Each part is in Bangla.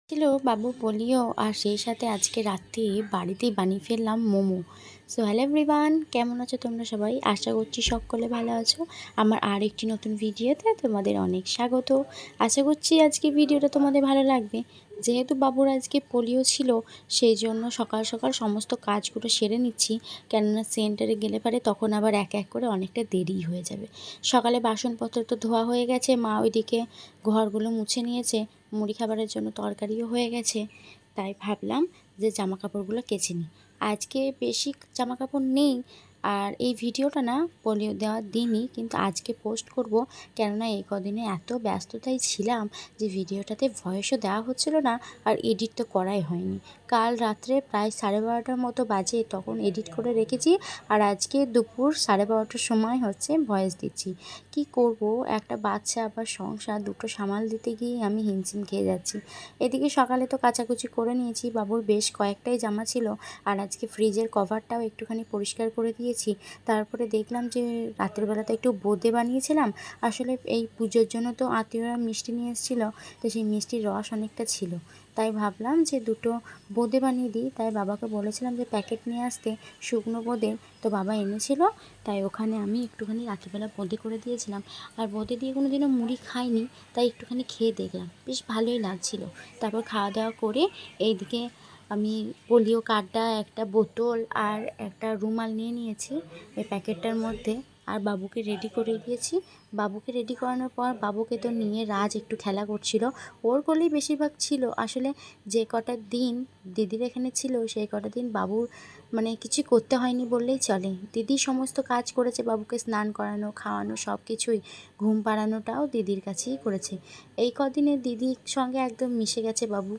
ছিল বাবু পোলিও আর সেই সাথে আজকে রাত্রে বাড়িতেই বানিয়ে ফেললাম মোমো। সো হ্যালো এভরিওয়ান, কেমন আছো তোমরা সবাই? আশা করছি সকলে ভালো আছো। আমার আর একটি নতুন ভিডিওতে তোমাদের অনেক স্বাগত। আশা করছি আজকে ভিডিওটা তোমাদের ভালো লাগবে। যেহেতু বাবুর আজকে পোলিও ছিল, সেই জন্য সকাল সকাল সমস্ত কাজগুলো সেরে নিচ্ছি, কেননা সেন্টারে গেলে পারে তখন আবার এক এক করে অনেকটা দেরি হয়ে যাবে। সকালে বাসনপত্র তো ধোয়া হয়ে গেছে, মা ওইদিকে ঘরগুলো মুছে নিয়েছে, মুড়ি খাবারের জন্য তরকারিও হয়ে গেছে। তাই ভাবলাম যে জামা কাপড়গুলো কেচে নিই। আজকে বেশি জামা কাপড় নেই, আর এই ভিডিওটা না পোলিও দেওয়ার দিনই কিন্তু আজকে পোস্ট করব, কেননা এই কদিনে এত ব্যস্ততায় ছিলাম যে ভিডিওটাতে ভয়েসও দেওয়া হচ্ছিল না, আর এডিট তো করাই হয়নি। কাল রাত্রে প্রায় 12:30টার মতো বাজে তখন এডিট করে রেখেছি, আর আজকে দুপুর 12:30টার সময় হচ্ছে ভয়েস দিচ্ছি। কি করব, একটা বাচ্চা আবার সংসার দুটো সামাল দিতে গিয়ে আমি হিমশিম খেয়ে যাচ্ছি। এদিকে সকালে তো কাচাকুচি করে নিয়েছি, বাবুর বেশ কয়েকটাই জামা ছিল, আর আজকে ফ্রিজের কভারটাও একটুখানি পরিষ্কার করে দিয়েছি। তারপরে দেখলাম যে রাতের বেলা তো একটু বোঁদে বানিয়েছিলাম। আসলে এই পুজোর জন্য তো আত্মীয়রা মিষ্টি নিয়ে এসেছিলো, তো সেই মিষ্টির রস অনেকটা ছিল, তাই ভাবলাম যে দুটো বোঁদে বানিয়ে দিই। তাই বাবাকে বলেছিলাম যে প্যাকেট নিয়ে আসতে শুকনো বোঁদের, তো বাবা এনেছিল। তাই ওখানে আমি একটুখানি রাত্রিবেলা বোঁদে করে দিয়েছিলাম। আর বোঁদে দিয়ে কোনো দিনও মুড়ি খাইনি, তাই একটুখানি খেয়ে দেখলাম, বেশ ভালোই লাগছিল। তারপর খাওয়া দাওয়া করে এইদিকে আমি পোলিও কার্ডটা, একটা বোতল আর একটা রুমাল নিয়ে নিয়েছি এই প্যাকেটটার মধ্যে, আর বাবুকে রেডি করে দিয়েছি। বাবুকে রেডি করানোর পর বাবুকে তো নিয়ে রাজ একটু খেলা করছিল, ওর কোলেই বেশিরভাগ ছিল। আসলে যে কটা দিন দিদির এখানে ছিল সেই কটা দিন বাবুর মানে কিছু করতে হয়নি বললেই চলে। দিদি সমস্ত কাজ করেছে, বাবুকে স্নান করানো, খাওয়ানো, সব কিছুই, ঘুম পাড়ানোটাও দিদির কাছেই করেছে। এই কদিনে দিদির সঙ্গে একদম মিশে গেছে বাবু।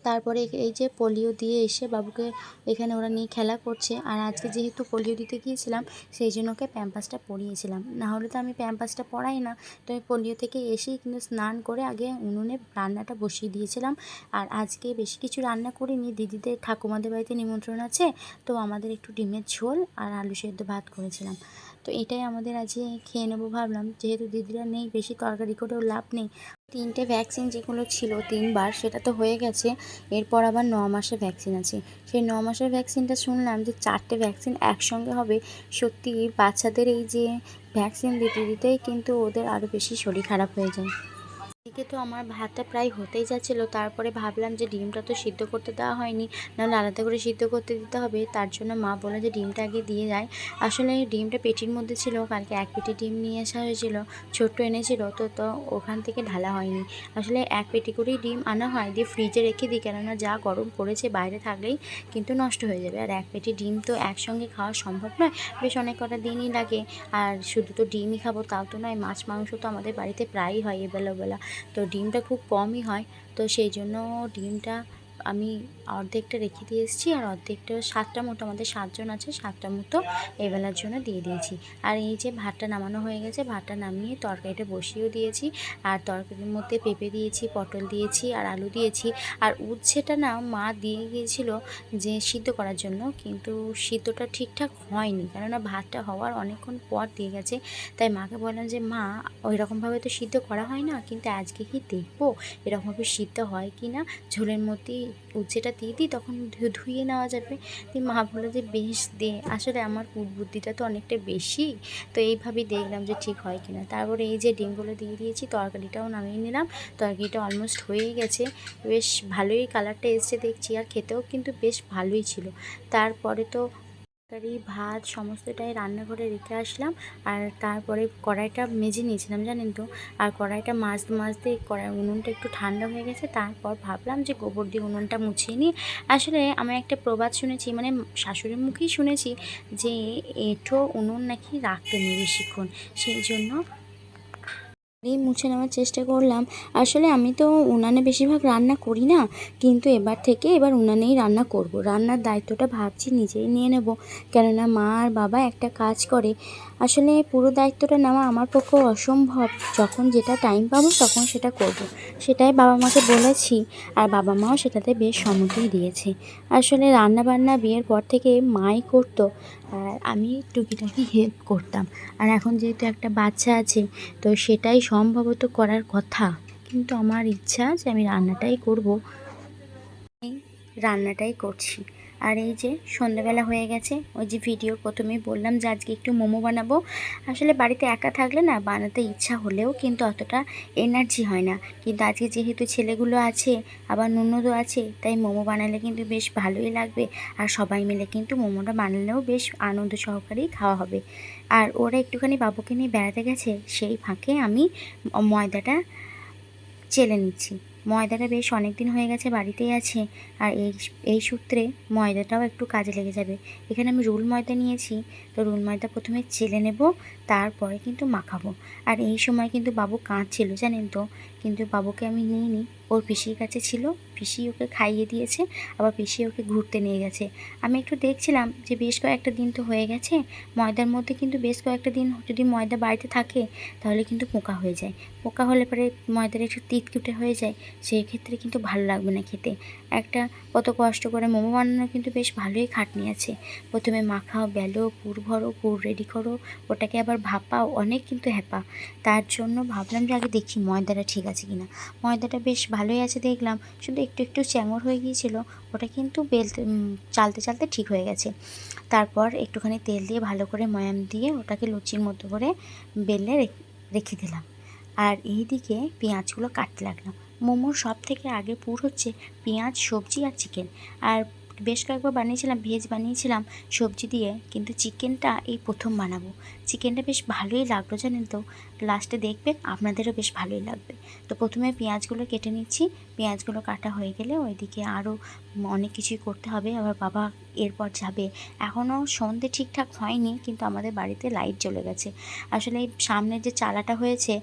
তারপরে এই যে পোলিও দিয়ে এসে বাবুকে এখানে ওরা নিয়ে খেলা করছে, আর আজকে যেহেতু পোলিও দিতে গিয়েছিলাম সেই জন্য ওকে প্যাম্পাসটা পরিয়েছিলাম, না হলে তো আমি প্যাম্পাসটা পরাই না। তো আমি পোলিও থেকে এসেই কিন্তু স্নান করে আগে উনুনে রান্নাটা বসিয়ে দিয়েছিলাম। আর আজকে বেশি কিছু রান্না করিনি, দিদিদের ঠাকুমাদের বাড়িতে নিমন্ত্রণ আছে, তো আমাদের একটু ডিমের ঝোল আর আলু সেদ্ধ ভাত করেছিলাম। তো এটাই আমাদের আজকে খেয়ে নেবো ভাবলাম, যেহেতু দিদিরা নেই বেশি তরকারি করেও লাভ নেই। 3টে ভ্যাকসিন যেগুলো ছিল 3বার, সেটা তো হয়ে গেছে। এরপর আবার 9 মাসের ভ্যাকসিন আছে। সেই 9 মাসের ভ্যাকসিনটা শুনলাম যে 4টে ভ্যাকসিন একসঙ্গে হবে। সত্যি বাচ্চাদের এই যে ভ্যাকসিন দিতে দিতেই কিন্তু ওদের আরও বেশি শরীর খারাপ হয়ে যায়। এদিকে তো আমার ভাতটা প্রায় হতেই যাচ্ছিলো, তারপরে ভাবলাম যে ডিমটা তো সিদ্ধ করতে দেওয়া হয়নি, নাহলে আলাদা করে সিদ্ধ করতে দিতে হবে। তার জন্য মা বললো যে ডিমটা আগে দিয়ে যায়। আসলে ডিমটা পেটির মধ্যে ছিল, কালকে 1 পেটি ডিম নিয়ে আসা হয়েছিল, ছোট্ট এনেছিল, তো ওখান থেকে ঢালা হয়নি। আসলে 1 পেটি করেই ডিম আনা হয়, দিয়ে ফ্রিজে রেখে দিই, কেননা যা গরম পড়েছে বাইরে থাকলেই কিন্তু নষ্ট হয়ে যাবে। আর 1 পেটি ডিম তো একসঙ্গে খাওয়া সম্ভব নয়, বেশ অনেক কটা দিনই লাগে। আর শুধু তো ডিমই খাবো তাও তো নয়, মাছ মাংস তো আমাদের বাড়িতে প্রায়ই হয় এবেলা, তো ডিমটা খুব কমই হয়। তো সেই জন্য ডিমটা আমি অর্ধেকটা রেখে দিয়ে এসেছি, আর অর্ধেকটা 7টা মতো, আমাদের 7 জন আছে, 7টা মতো এবেলার জন্য দিয়ে দিয়েছি। আর এই যে ভাতটা নামানো হয়ে গেছে, ভাতটা নামিয়ে তরকারিটা বসিয়েও দিয়েছি। আর তরকারির মধ্যে পেঁপে দিয়েছি, পটল দিয়েছি, আর আলু দিয়েছি। আর উচ্ছেটা না মা দিয়ে গিয়েছিল যে সিদ্ধ করার জন্য, কিন্তু সিদ্ধটা ঠিকঠাক হয়নি, কেননা ভাতটা হওয়ার অনেকক্ষণ পর দিয়ে গেছে। তাই মাকে বললাম যে মা, ওইরকমভাবে তো সিদ্ধ করা হয় না, কিন্তু আজকে কি দেখবো এরকমভাবে সিদ্ধ হয় কি না, ঝোলের মধ্যেই উচ্ছেটা দিয়ে দিই, তখন ধুয়ে নেওয়া যাবে। মা বললো যে বেশ দে। আসলে আমার বুদ্ধিটা তো অনেকটা বেশি, তো এইভাবেই দেখলাম যে ঠিক হয় কি না। তারপরে এই যে ডিমগুলো দিয়ে দিয়েছি, তরকারিটাও নামিয়ে নিলাম। তরকারিটা অলমোস্ট হয়েই গেছে, বেশ ভালোই কালারটা এসছে দেখছি, আর খেতেও কিন্তু বেশ ভালোই ছিল। তারপরে তো তরকারি ভাত সমস্তটাই রান্নাঘরে রেখে আসলাম, আর তারপরে কড়াইটা মেজে নিয়েছিলাম জানেন তো। আর কড়াইটা মাজতে মাজতে কড়াই উনুনটা একটু ঠান্ডা হয়ে গেছে, তারপর ভাবলাম যে গোবর দিয়ে উনুনটা মুছিয়ে নিই। আসলে আমি একটা প্রবাদ শুনেছি, মানে শাশুড়ির মুখেই শুনেছি, যে এঁঠো উনুন নাকি রাখতে নেই বেশিক্ষণ, সেই জন্য মুছে নেওয়ার চেষ্টা করলাম। আসলে আমি তো উনানে বেশিরভাগ রান্না করি না, কিন্তু এবার উনানেই রান্না করব। রান্নার দায়িত্বটা ভাবছি নিজেই নিয়ে নেব, কেননা মা আর বাবা একটা কাজ করে। আসলে পুরো দায়িত্বটা নেওয়া আমার পক্ষে অসম্ভব, যখন যেটা টাইম পাবো তখন সেটা করব, সেটাই বাবা মাকে বলেছি। আর বাবা মাও সেটাতে বেশ সম্মতি দিয়েছে। আসলে রান্নাবান্না বিয়ের পর থেকে মাই করতো, আর আমি টুকিটাকি হেল্প করতাম। আর এখন যেহেতু একটা বাচ্চা আছে, তো সেটাই সম্ভবত করার কথা, কিন্তু আমার ইচ্ছা যে আমি রান্নাটাই করব, এই রান্নাটাই করছি। আর এই যে সন্ধ্যাবেলা হয়ে গেছে, ওই যে ভিডিওর প্রথমেই বললাম যে আজকে একটু মোমো বানাবো। আসলে বাড়িতে একা থাকলে না বানাতে ইচ্ছা হলেও কিন্তু অতটা এনার্জি হয় না, কিন্তু আজকে যেহেতু ছেলেগুলো আছে আবার ননদও আছে, তাই মোমো বানালে কিন্তু বেশ ভালোই লাগবে। আর সবাই মিলে কিন্তু মোমোটা বানালেও বেশ আনন্দ সহকারেই খাওয়া হবে। আর ওরা একটুখানি বাবুকে নিয়ে বেড়াতে গেছে, সেই ফাঁকে আমি ময়দাটা চেলে নিচ্ছি। ময়দাটা বেশ অনেক দিন হয়ে গেছে বাড়িতেই আছে, আর এই সূত্রে ময়দাটাও একটু কাজে লেগে যাবে। এখানে আমি রুল ময়দা নিয়েছি, তো রুল ময়দা প্রথমে চেলে নেব, তারপরে কিন্তু মাখাবো। আর এই সময় কিন্তু বাবু কাঁদছিল জানেন তো, কিন্তু বাবুকে আমি নিইনি, ওর পিসির কাছে ছিল, পিসি ওকে খাইয়ে দিয়েছে, আবার পিসি ওকে ঘুরতে নিয়ে গেছে। আমি একটু দেখছিলাম যে বেশ কয়েকটা দিন তো হয়ে গেছে, ময়দার মধ্যে কিন্তু বেশ কয়েকটা দিন যদি ময়দা বাড়িতে থাকে তাহলে কিন্তু পোকা হয়ে যায়। পোকা হলে পরে ময়দাটা একটু তিতকুটে হয়ে যায়, সেই ক্ষেত্রে কিন্তু ভালো লাগবে না খেতে। একটা কত কষ্ট করে মোমো বানানো কিন্তু বেশ ভালোই খাটনি আছে। প্রথমে মাখাও, বেলো, পুর ভরো, পুর রেডি করো, ওটাকে আবার ভাপাও, অনেক কিন্তু হ্যাপা। তার জন্য ভাবলাম যে আগে দেখি ময়দাটা ঠিক আছে কিনা। ময়দাটা বেশ ভালোই আছে দেখলাম, শুধু একটু একটু চ্যাঙর হয়ে গিয়েছিল, ওটা কিন্তু বেলতে চালতে চালতে ঠিক হয়ে গেছে। তারপর একটুখানি তেল দিয়ে ভালো করে ময়াম দিয়ে ওটাকে লুচির মতো করে বেলে রেখে দিলাম। আর এই দিকে পেঁয়াজগুলো কাটতে লাগলাম। মোমোর সব থেকে আগে পুর হচ্ছে পেঁয়াজ, সবজি আর চিকেন। আর বেশ কয়েকবার বানিয়েছিলাম, ভেজ বানিয়েছিলাম সবজি দিয়ে, কিন্তু চিকেনটা এই প্রথম বানাবো। চিকেনটা বেশ ভালোই লাগলো জানেন তো, লাস্টে দেখবেন আপনাদেরও বেশ ভালোই লাগবে। তো প্রথমে পেঁয়াজগুলো কেটে নিচ্ছি। পেঁয়াজগুলো কাটা হয়ে গেলে ওইদিকে আরও অনেক কিছুই করতে হবে। আবার বাবা এরপর যাবে, এখনও সন্ধে ঠিকঠাক হয়নি, কিন্তু আমাদের বাড়িতে লাইট জ্বলে গেছে। আসলে এই সামনে যে চালাটা হয়েছে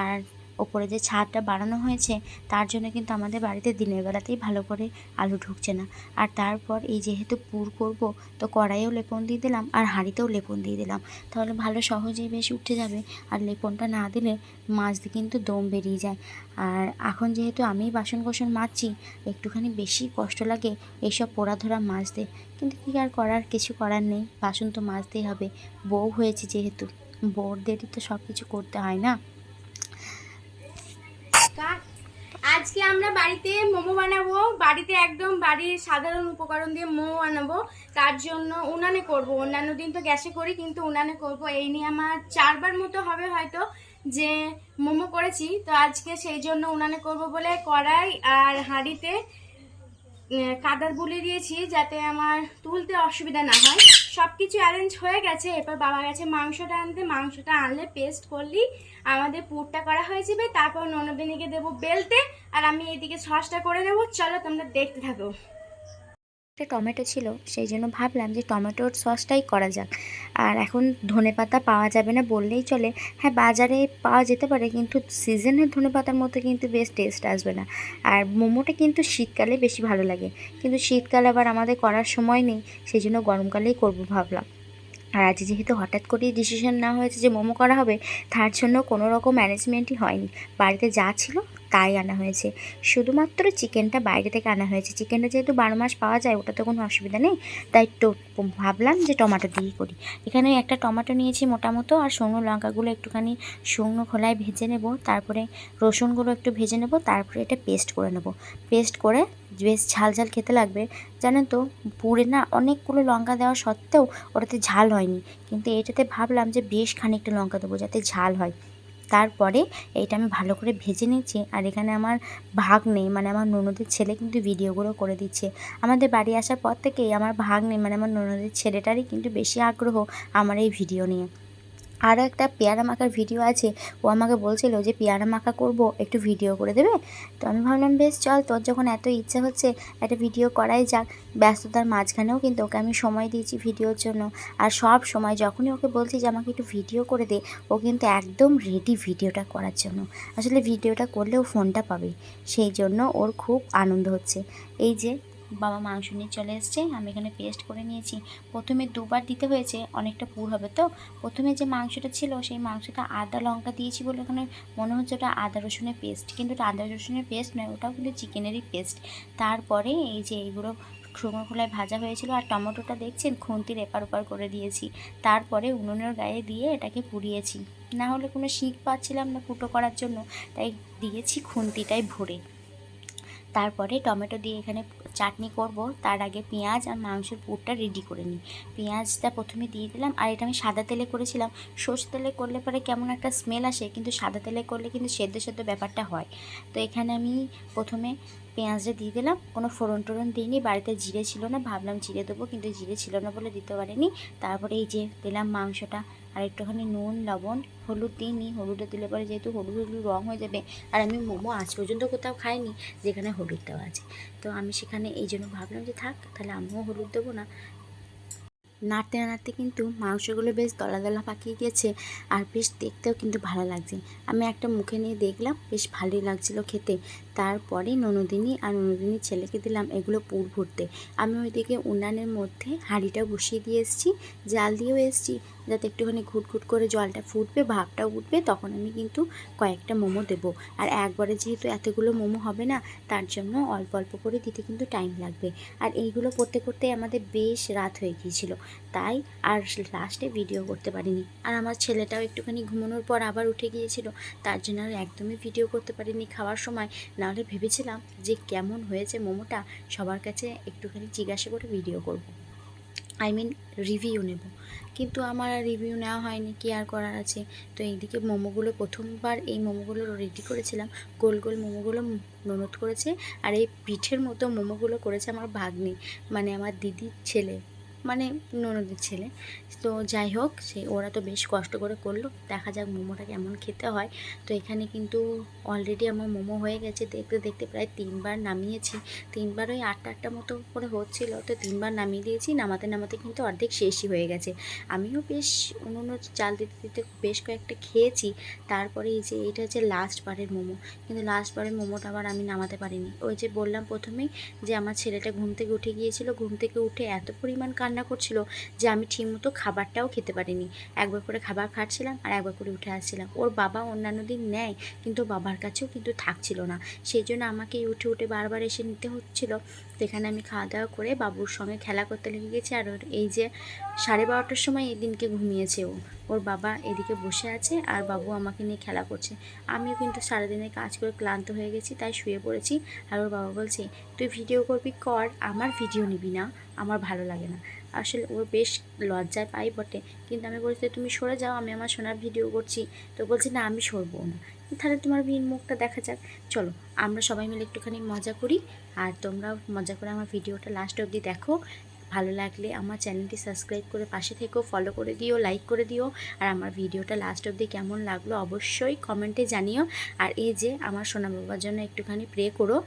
আর ওপরে যে ছাদটা বাড়ানো হয়েছে, তার জন্য কিন্তু আমাদের বাড়িতে দিনের বেলাতেই ভালো করে আলো ঢুকছে না। আর তারপর এই যেহেতু পুর করব, তো কড়াইয়েও লেপন দিয়ে দিলাম আর হাঁড়িতেও লেপন দিয়ে দিলাম, তাহলে ভালো সহজেই বেশ উঠে যাবে। আর লেপনটা না দিলে মাছ দিয়ে কিন্তু দম বেরিয়ে যায়। আর এখন যেহেতু আমি বাসন কোসন মাজছি, একটুখানি বেশি কষ্ট লাগে এইসব পোড়া ধরা মাজতে, কিন্তু কী আর করার, কিছু করার নেই, বাসন তো মাজতেই হবে। বউ হয়েছে যেহেতু, বউদেরই তো সব কিছু করতে হয় না। আজকে আমরা বাড়িতে মোমো বানাবো, বাড়িতে একদম বাড়ির সাধারণ উপকরণ দিয়ে মোমো বানাবো। তার জন্য উনানে করব, অন্যান্য দিন তো গ্যাসে করি, কিন্তু উনানে করব। এই নিয়ে আমার 4বার মতো হবে হয়তো যে মোমো করেছি, তো আজকে সেই জন্য উনানে করব বলে কড়াই আর হাঁড়িতে কাদার বুলি দিয়েছি, যাতে আমার তুলতে অসুবিধা না হয়। সব কিছু অ্যারেঞ্জ হয়ে গেছে, এরপর বাবা গেছে মাংসটা আনতে। মাংসটা আনলে পেস্ট করলেই আমাদের পুরটা করা হয়ে যাবে। তারপর ননদিনীকে দেবো বেলতে, আর আমি এদিকে সসটা করে নেবো। চলো তোমরা দেখতে থাকো। একটা টমেটো ছিল, সেই জন্য ভাবলাম যে টমেটোর সসটাই করা যাক। আর এখন ধনেপাতা পাওয়া যাবে না বললেই চলে। হ্যাঁ, বাজারে পাওয়া যেতে পারে, কিন্তু সিজনের ধনেপাতার মতো কিন্তু বেশ টেস্ট আসবে না। আর মোমোটা কিন্তু শীতকালে বেশি ভালো লাগে, কিন্তু শীতকালে আবার আমাদের করার সময় নেই, সেই জন্য গরমকালেই করবো ভাবলাম। আর আজ যেহেতু হঠাৎ করেই ডিসিশন নেওয়া হয়েছে যে মোমো করা হবে, তার জন্য কোনো রকম ম্যানেজমেন্টই হয়নি। বাড়িতে যা ছিল তাই আনা হয়েছে, শুধুমাত্র চিকেনটা বাইরে থেকে আনা হয়েছে। চিকেনটা যেহেতু 12 মাস পাওয়া যায়, ওটা তো কোনো অসুবিধা নেই, তাই ভাবলাম যে টমেটো দিয়ে করি। এখানে একটা টমেটো নিয়েছি মোটামতো, আর শুকনো লঙ্কাগুলো একটুখানি শুকনো খোলায় ভেজে নেব, তারপরে রসুনগুলো একটু ভেজে নেব, তারপরে এটা পেস্ট করে নেব। পেস্ট করে বেশ ঝাল ঝাল খেতে লাগবে জানেন তো। পুরে না অনেকগুলো লঙ্কা দেওয়া সত্ত্বেও ওটাতে ঝাল হয়নি, কিন্তু এটাতে ভাবলাম যে বেশ খানিকটা লঙ্কা দেবো যাতে ঝাল হয়। তারপরে এইটা আমি ভালো করে ভেজে নিচ্ছি। আর এখানে আমার ভাগ্নে, মানে আমার ননদের ছেলে কিন্তু ভিডিওগুলো করে দিচ্ছে। আমাদের বাড়ি আসার পর থেকেই আমার ভাগ্নে, মানে আমার ননদের ছেলেটারই কিন্তু বেশি আগ্রহ আমার এই ভিডিও নিয়ে। আরও একটা পেয়ারা মাখার ভিডিও আছে, ও আমাকে বলছিল যে পেয়ারা মাখা করব, একটু ভিডিও করে দেবে। তো আমি ভাবলাম বেশ চল, তোর যখন এত ইচ্ছা হচ্ছে একটা ভিডিও করাই যাক। ব্যস্ততার মাঝখানেও কিন্তু ওকে আমি সময় দিয়েছি ভিডিওর জন্য। আর সব সময় যখনই ওকে বলছি যে আমাকে একটু ভিডিও করে দে, ও কিন্তু একদম রেডি ভিডিওটা করার জন্য। আসলে ভিডিওটা করলে ও ফোনটা পাবে, সেই জন্য ওর খুব আনন্দ হচ্ছে। এই যে বাবা মাংস নিয়ে চলে এসছে, আমি এখানে পেস্ট করে নিয়েছি। প্রথমে দুবার দিতে হয়েছে, অনেকটা পুর হবে তো। প্রথমে যে মাংসটা ছিল, সেই মাংসটা আদা লঙ্কা দিয়েছি বলে ওখানে মনে হচ্ছে ওটা আদা রসুনের পেস্ট, কিন্তু ওটা আদা রসুনের পেস্ট নয়, ওটাও কিন্তু চিকেনেরই পেস্ট। তারপরে এই যে এইগুলো শুকনো খোলায় ভাজা হয়েছিল, আর টমেটোটা দেখছেন খুন্তির এপার ওপার করে দিয়েছি। তারপরে উনুনের গায়ে দিয়ে এটাকে পুড়িয়েছি। না হলে কোনো শিক পাচ্ছিলাম না ফুটো করার জন্য, তাই দিয়েছি খুন্তিটাই ভরে। তারপরে টমেটো দিয়ে এখানে চাটনি করব, তার আগে পেঁয়াজ আর মাংসের পুরটা রেডি করে নিই। পেঁয়াজটা প্রথমে দিয়ে দিলাম, আর এটা আমি সাদা তেলে করেছিলাম। সর্ষে তেলে করলে পরে কেমন একটা স্মেল আসে, কিন্তু সাদা তেলে করলে কিন্তু সেদ্ধ সেদ্ধ ব্যাপারটা হয়। তো এখানে আমি প্রথমে পেঁয়াজটা দিয়ে দিলাম, কোনো ফোড়ন টোড়ন দিইনি, বাড়িতে জিরে ছিল না, ভাবলাম জিরে দেবো কিন্তু জিরে ছিল না বলে দিতে পারিনি। তারপরে এই যে দিলাম মাংসটা, আর একটুখানি নুন লবণ হলুদ দিইনি, হলুদটা দিলে পরে যেহেতু হলুদ হলুদ রঙ হয়ে যাবে, আর আমি মোমো আজ পর্যন্ত কোথাও খাইনি যেখানে হলুদ দেওয়া আছে। তো আমি সেখানে এই জন্য ভাবলাম যে থাক, তাহলে আমিও হলুদ দেবো না। নাড়তে নাড়তে কিন্তু মাংসগুলো বেশ দলা দলা পাকিয়ে গেছে, আর বেশ দেখতেও কিন্তু ভালো লাগছে। আমি একটা মুখে নিয়ে দেখলাম, বেশ ভালোই লাগছিলো খেতে। তারপরে ননদিনী আর ননদিনীর ছেলেকে দিলাম এগুলো পুর ভরতে। আমি ওইদিকে উনানের মধ্যে হাঁড়িটা বসিয়ে দিয়ে এসেছি, জাল দিয়েও এসেছি, যাতে একটুখানি ঘুটঘুট করে জলটা ফুটবে, ভাপটা উঠবে, তখন আমি কিন্তু কয়েকটা মোমো দেবো। আর একবারে যেহেতু এতগুলো মোমো হবে না, তার জন্য অল্প অল্প করে দিতে কিন্তু টাইম লাগবে। আর এইগুলো করতে করতে আমাদের বেশ রাত হয়ে গিয়েছিল, তাই আর লাস্টে ভিডিও করতে পারিনি। আর আমার ছেলেটাও একটুখানি ঘুমানোর পর আবার উঠে গিয়েছিল, তার জন্য আর একদমই ভিডিও করতে পারিনি খাওয়ার সময়। নাহলে ভেবেছিলাম যে কেমন হয়েছে মোমোটা সবার কাছে একটুখানি জিজ্ঞাসা করে ভিডিও করব, রিভিউ নেব। কিন্তু আমার আর রিভিউ নেওয়া হয়নি, কি আর করার আছে। তো এইদিকে মোমোগুলো প্রথমবার এই মোমোগুলো রেডি করেছিলাম, গোল গোল মোমোগুলো ননদ করেছে, আর এই পিঠের মতো মোমোগুলো করেছে আমার ভাগ্নি, মানে আমার দিদির ছেলে, মানে ননদের ছেলে। তো যাই হোক, ওরা তো বেশ কষ্ট করে করলো, দেখা যাক মোমোটা কেমন খেতে হয়। তো এখানে কিন্তু অলরেডি আমার মোমো হয়ে গেছে, দেখতে দেখতে প্রায় 3বার নামিয়েছি। 3বার ওই 8টা মতো করে হচ্ছিলো, তো 3বার নামিয়ে দিয়েছি। নামাতে নামাতে কিন্তু অর্ধেক শেষই হয়ে গেছে। আমিও বেশ অন্য চাল দিতে দিতে বেশ কয়েকটা খেয়েছি। তারপরে এই যে এটা হচ্ছে লাস্ট বারের মোমো, কিন্তু লাস্ট বারের মোমোটা আবার আমি নামাতে পারিনি। ওই যে বললাম প্রথমেই যে আমার ছেলেটা ঘুম থেকে উঠে গিয়েছিল, ঘুম থেকে উঠে এত পরিমাণ কান্না করছিল যে আমি ঠিকমতো খাবারটাও খেতে পারিনি। একবার করে খাবার খাচ্ছিলাম আর একবার করে উঠে আসছিলাম। ওর বাবা অন্যান্য দিন নেয়, কিন্তু বাবার কাছেও কিন্তু থাকছিল না, সেই জন্য আমাকেই উঠে উঠে বারবার এসে নিতে হচ্ছিল। তো এখানে আমি খাওয়া দাওয়া করে বাবুর সঙ্গে খেলা করতে লেগে গেছি। আর ওর এই যে 12:30টার সময় এই দিনকে ঘুমিয়েছে ওর বাবা এদিকে বসে আছে আর বাবু আমাকে নিয়ে খেলা করছে। আমিও কিন্তু সারাদিনের কাজ করে ক্লান্ত হয়ে গেছি, তাই শুয়ে পড়েছি। আর ওর বাবা বলছে, তুই ভিডিও করবি কর, আমার ভিডিও নিবি না, আমার ভালো লাগে না। আসলে ওর বেশ লজ্জায় পাই বটে, কিন্তু আমি বলছি তুমি সরে যাও, আমি আমার সোনার ভিডিও করছি। তো বলছে না, আমি সরবো না। তাহলে তোমার মুখটা দেখা যাক, চলো আমরা সবাই মিলে একটুখানি মজা করি। আর তোমরাও মজা করে আমার ভিডিওটা লাস্ট অবধি দেখো। ভালো লাগলে আমার চ্যানেলটি সাবস্ক্রাইব করে পাশে থেকো, ফলো করে দিও, লাইক করে দিও। আর আমার ভিডিওটা লাস্ট অবধি কেমন লাগলো অবশ্যই কমেন্টে জানিও। আর এই যে আমার সোনা বাবার জন্য একটুখানি প্রে করো,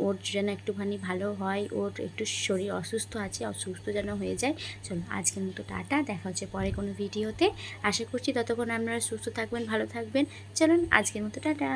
ওর যেন একটুখানি ভালো হয়, ওর একটু শরীর অসুস্থ আছে, অসুস্থ যেন হয়ে যায়। চলো আজকের মতো টাটা, দেখা হচ্ছে পরে কোনো ভিডিওতে। আশা করছি ততক্ষণ আপনারা সুস্থ থাকবেন, ভালো থাকবেন। চলুন আজকের মতো টাটা।